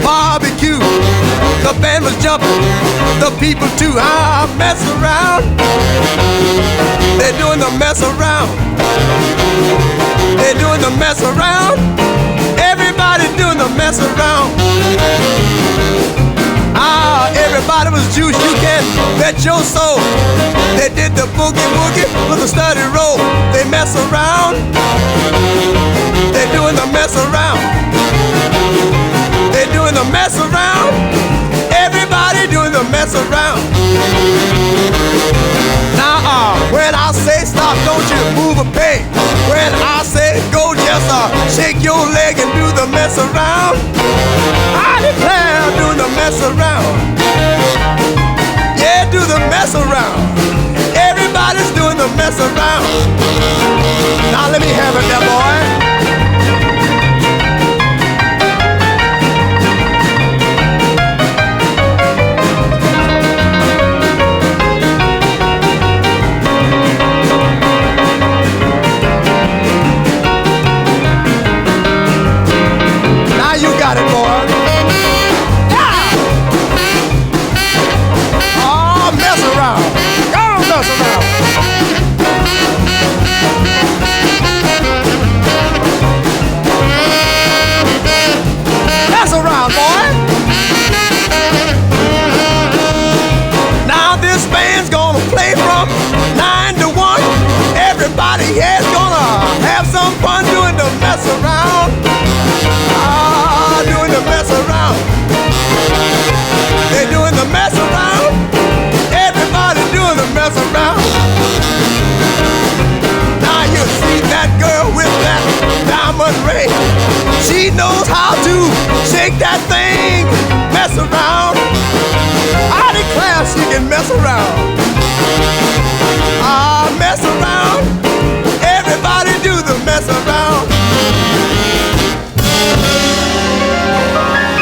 Barbecue, the band was jumping, the people too. Mess around, they're doing the mess around. They're doing the mess around. Everybody doing the mess around. Everybody was juiced, you can bet your soul. They did the boogie woogie with a steady roll. They mess around, they're doing the mess around. They're doing the mess around. Everybody doing the mess around. Now, when I say stop, don't you move a peg. When I say go, just shake your leg and do the mess around. I declare, doing the mess around. Yeah, do the mess around. Everybody's doing the mess around. Now let me have it there, boy. Got it, boy. Yeah. Oh, mess around. Go mess around. Mess around, boy. Now this band's gonna play from 9 to 1. Everybody here's gonna have some fun doing the mess around. Doing the mess around. They're doing the mess around. Everybody doing the mess around. Now you see that girl with that diamond ring. She knows how to shake that thing, mess around. I declare she can mess around.